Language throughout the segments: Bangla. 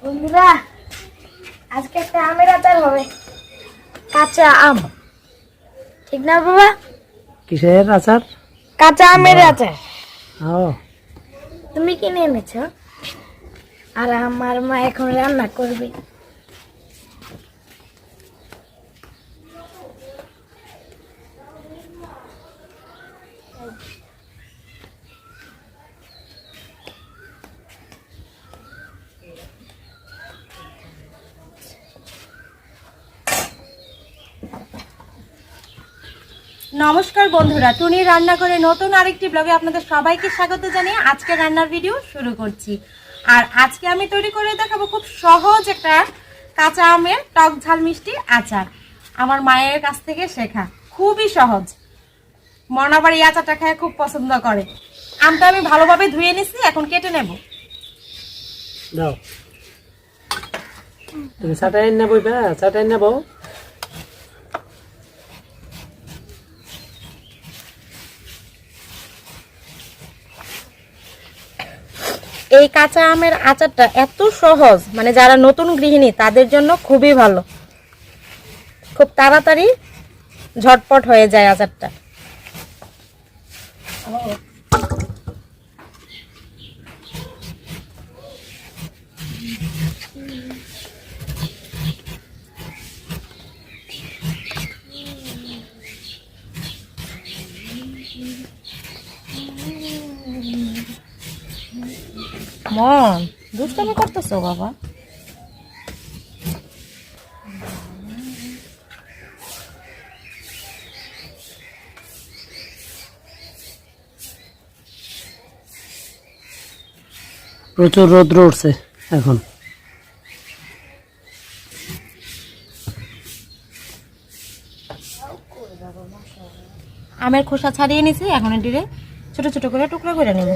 বন্ধুরা আজকে একটা আমের আচার হবে, কাঁচা আম। ঠিক না বাবা? কিসের আচার? কাঁচা আমের আচার। ও, তুমি কিনে এনেছো আর আমার মা এখন রান্না করবে। নমস্কার বন্ধুরা, টুনি রান্না করে নতুন আরেকটি ব্লগে আপনাদের সবাইকে স্বাগত জানিয়ে আজকে রান্নার ভিডিও শুরু করছি। আর আজকে আমি তৈরি করে দেখাবো খুব সহজ একটা কাঁচা আমের টক ঝাল মিষ্টি আচার। আমার মায়ের কাছ থেকে শেখা, খুবই সহজ। মন আবার এই আচারটা খেয়ে খুব পছন্দ করে। আমটা আমি ভালোভাবে ধুয়ে নিছি, এখন কেটে নেব। দাও তুমি চাটাই নেবো, চাটাই নেবো। এই কাঁচা আমের আচারটা এত সহজ, মানে যারা নতুন গৃহিণী তাদের জন্য খুবই ভালো। খুব তাড়াতাড়ি ঝটপট হয়ে যায় আচারটা। মন দুষ্টামি করতেছো বাবা? প্রচুর রৌদ্র উঠছে এখন। আমের খোসা ছাড়িয়ে নিছি, এখন এটিরে ছোট ছোট করে টুকরা করে নেব।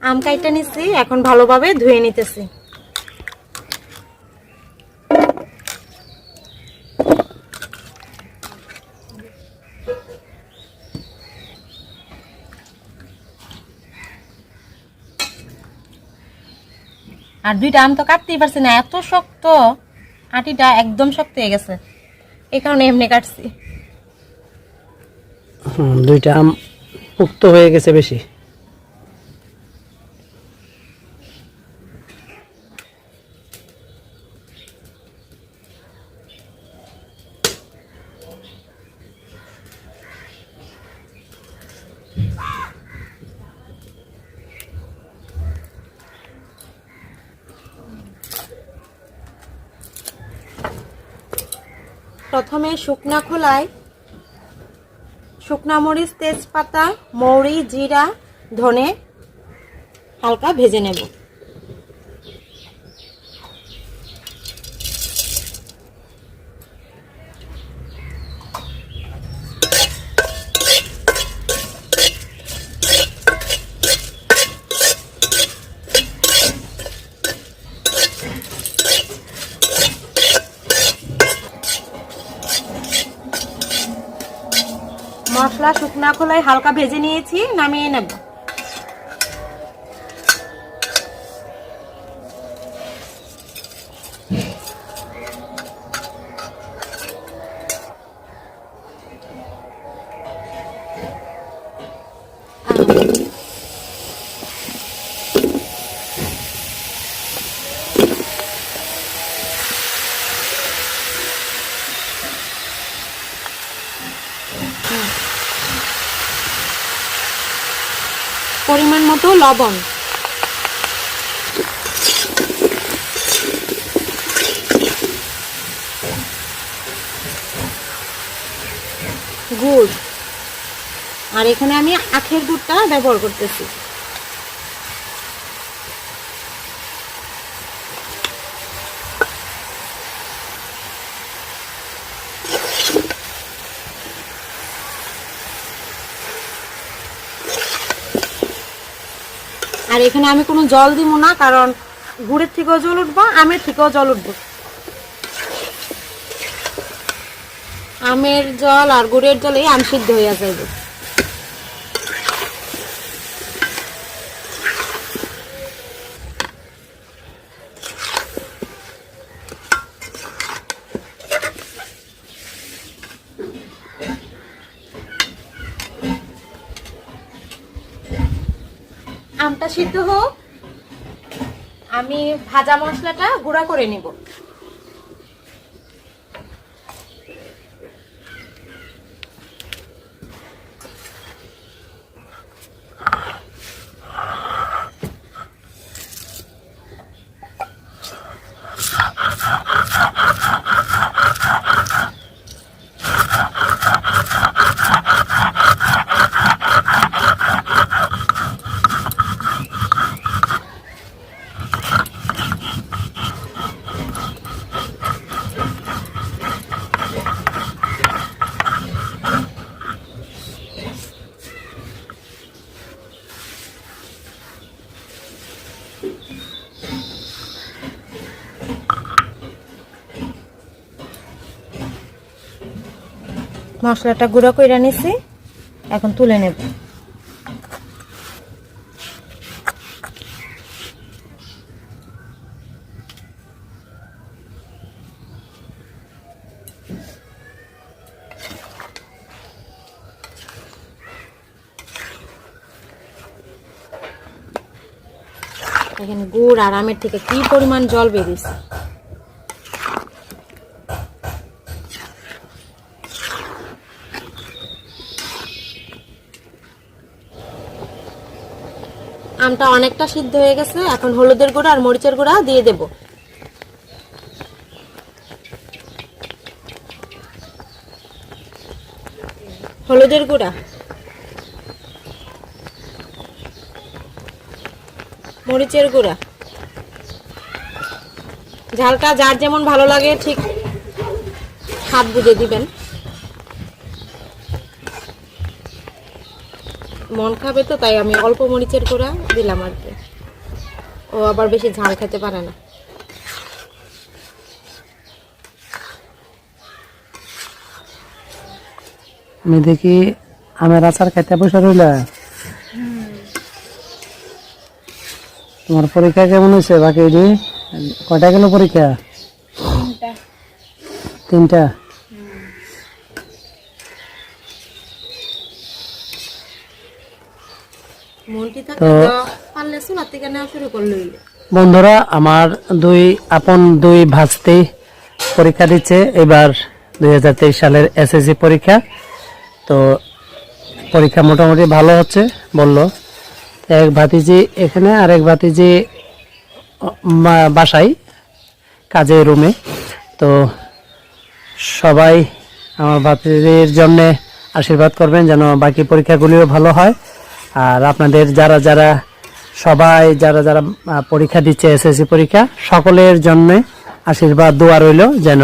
আম কাইটা নিছি, এখন ভালোভাবে ধুয়ে নিতেছি। আর দুইটা আম তো কাটতেই পারছি না, এত শক্ত, আটিটা একদম শক্ত হয়ে গেছে, এই কারণে এমনি কাটছি। দুইটা আম পোক্ত হয়ে গেছে বেশি। প্রথমে শুকনা খোলায় শুকনা মরিচ, তেজপাতা, মৌরি, জিরা, ধনে হালকা ভেজে নেব। মশলা শুকনা খোলায় হালকা ভেজে নিয়েছি, নামিয়ে নেব। পরিমাণ মতো লবণ, গুড়, আর এখানে আমি আখের গুড়টা ব্যবহার করতেছি। আর এখানে আমি কোনো জল দিব না, কারণ গুড়ের থেকেও জল উঠবো, আমের থেকেও জল উঠবো। আমের জল আর গুড়ের জলে আম সিদ্ধ হয়ে যাবে। আমটা সিদ্ধ হোক, আমি ভাজা মশলাটা গুঁড়া করে নিব। মশলাটা গুঁড়া করে নিছি, এখন তুলে নেব। এখানে গুড় আর আমের থেকে কি পরিমাণ জল বেরিয়েছে। আমটা অনেকটা সিদ্ধ হয়ে গেছে, এখন হলুদের গুঁড়া আর মরিচের গুঁড়া দিয়ে দেব। হলুদের গুঁড়া, মরিচের গুঁড়া, ঝালটা যার যেমন ভালো লাগে ঠিক স্বাদ বুঝে দিবেন। মন খাবে তো, তাই আমি অল্প মরিচের গুঁড়া দিলাম আর কি, ও আবার বেশি ঝাল খেতে পারে না। আমি দেখি আমের আচার খাইতে বসে রইলা। তোমার পরীক্ষা কেমন হয়েছে? বাকি কয়টা গেল পরীক্ষা? 3টা। বন্ধুরা, আমার দুই ভাস্তি পরীক্ষা দিচ্ছে এবার 2023 সালের এসএসসি পরীক্ষা। তো পরীক্ষা মোটামুটি ভালো হচ্ছে বললো। এক ভাতিজি এখানে আর এক ভাতিজি বাসায় কাজে রুমে। তো সবাই আমার ভাতিজির জন্য আশীর্বাদ করবেন যেন বাকি পরীক্ষাগুলিও ভালো হয়। আর আপনাদের যারা যারা পরীক্ষা দিচ্ছে এসএসসি পরীক্ষা, সকলের জন্য আশীর্বাদ দোয়া রইল যেন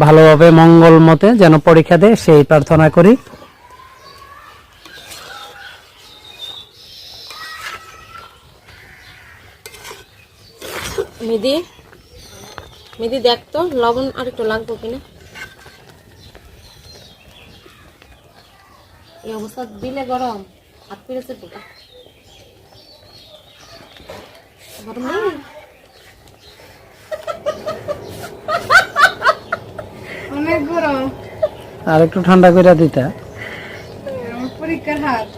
ভালোভাবে মঙ্গল মতে যেন পরীক্ষা দেয়, সেই প্রার্থনা করি। মেহেদি মেহেদি দেখ তো লবণ আর একটু লাগবে কিনা। এই অবস্থা দিলে গরম হাত পেরেছে পোকা গরম নেই। অনেক গরম, আর একটু ঠান্ডা করে দিতা। পরীক্ষার হাত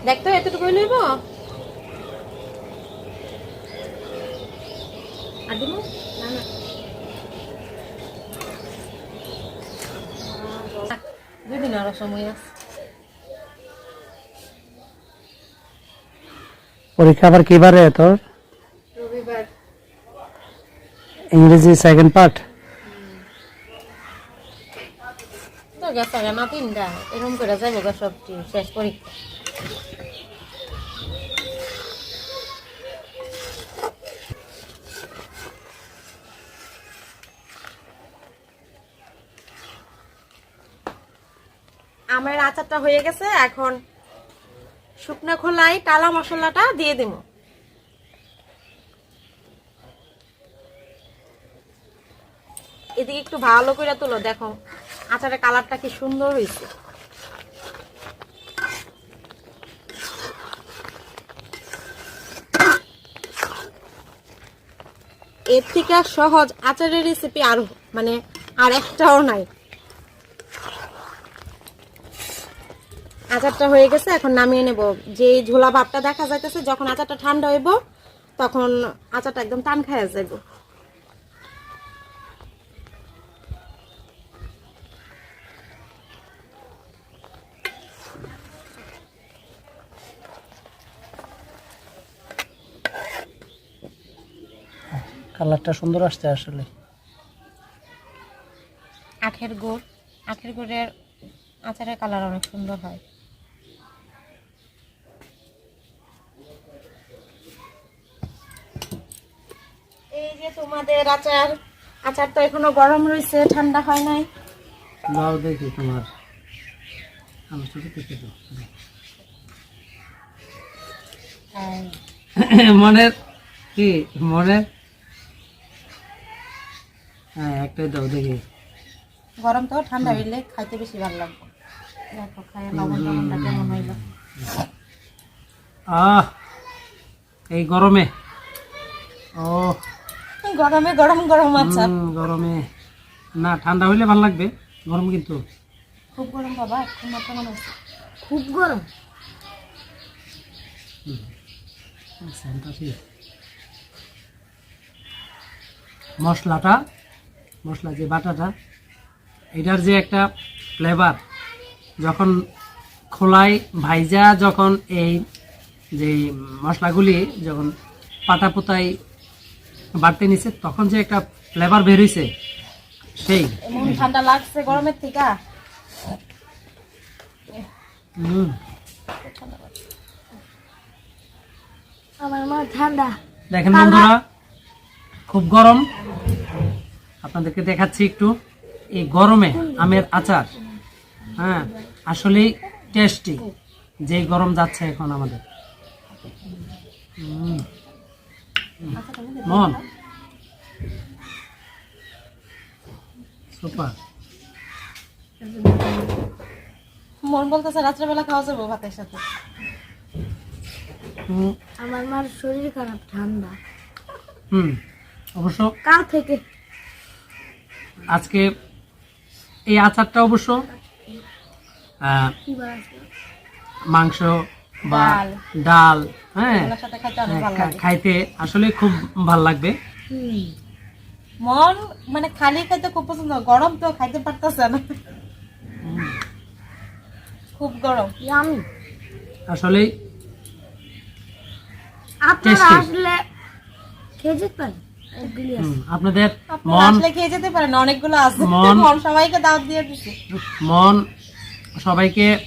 দেখতো এতটুকু লইব আর দিব না না দুদিন আরো সময় আছে। পরীক্ষা আবার কি বারে তোর? রবিবার। ইংরেজি সেকেন্ড পার্ট। তো গেছে না তিনটা এরকম করে যাইব সবটি শেষ পরীক্ষা। আমার আচারটা হয়ে গেছে, এখন শুকনো খোলায় টালা মশলাটা দিয়ে দিব। এদিকে একটু ভালো করে তুলো, দেখো আচারের কালারটা কি সুন্দর হয়েছে। এর থেকে সহজ আচারের রেসিপি আর মানে আর একটাও নাই। আচারটা হয়ে গেছে, এখন নামিয়ে নেব। যে ঝোলা ভাবটা দেখা যাইতেছে, যখন আচারটা ঠান্ডা হইব তখন আচারটা একদম টান খাইয়া যাইব। কালারটা সুন্দর আসছে আসলে। আখের গুড়ের আচারের কালার অনেক সুন্দর হয়। এই যে তোমাদের আচার তো এখনো গরম রয়েছে, ঠান্ডা হয় নাই। দাও দেখি তোমার মনের কি মনের। হ্যাঁ একটাই দাও দেখি। গরম তো, ঠান্ডা হইলে খাইতে বেশি ভালো লাগবে। দেখো খাইয়ে লবণ টবণটা কেমন হইল। এই গরমে গরমে গরম গরম আচার। গরমে না, ঠান্ডা হইলে ভালো লাগবে, গরম কিন্তু খুব গরম বাবা, একটু মাত্রা মনে হচ্ছে খুব গরম। মশলা যে বাটাটা, এটার যে একটা ফ্লেভার, যখন খোলায় ভাইজা, যখন এই যে মশলাগুলি যখন পাতা পোতায় বাড়তে নিছে, তখন যে একটা ফ্লেভার বের হইছে, সেই এমন ঠান্ডা লাগছে গরমের থেকে। আমার মা ঠান্ডা। দেখেন বন্ধুরা, খুব গরম। আপনাদেরকে দেখাচ্ছি একটু এই গরমে আমের আচার। হ্যাঁ আসলেই টেস্টি, যে গরম যাচ্ছে এখন আমাদের। মন সুপার। মন বলতেছে রাত্রেবেলা খাওয়া যাবো ভাতের সাথে। আমার মার শরীর খারাপ, ঠান্ডা। অবশ্য কাল থেকে আজকে এই আচারটা অবশ্য মাংস বা ডাল, হ্যাঁ খাইতে আসলে খুব ভাল লাগবে। মন মানে খালি খাইতে খুব পছন্দ, গরম তো খাইতে পারতেছে না, খুব গরম। আসলে আপনারা আসলে খেয়ে যেতে পারেন, অনেকগুলি আছে। আপনাদের আপনারা মন আসলে খেয়ে যেতে পারেন, অনেকগুলো আছে। মন- মন সবাইকে দাওয়াত দিয়ে দিচ্ছে। মন সবাইকে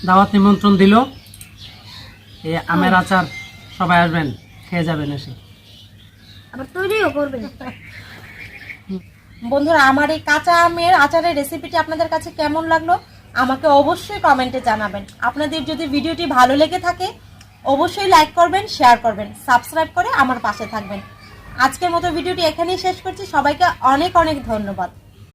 দাওয়াত নিমন্ত্রণ দিল। এই আমের আচার সবাই আসবেন, খেয়ে যাবেন এসে। আবার তৈরিও করবেন। বন্ধুরা, আমার এই কাঁচা আমের আচারের রেসিপিটি আপনাদের কাছে কেমন লাগলো আমাকে অবশ্যই কমেন্টে জানাবেন। আপনাদের যদি ভিডিওটি ভালো লেগে থাকে অবশ্যই লাইক করবেন, শেয়ার করবেন, সাবস্ক্রাইব করে আমার পাশে থাকবেন। আজকের মতো ভিডিওটি এখানেই শেষ করছি। সবাইকে অনেক অনেক ধন্যবাদ।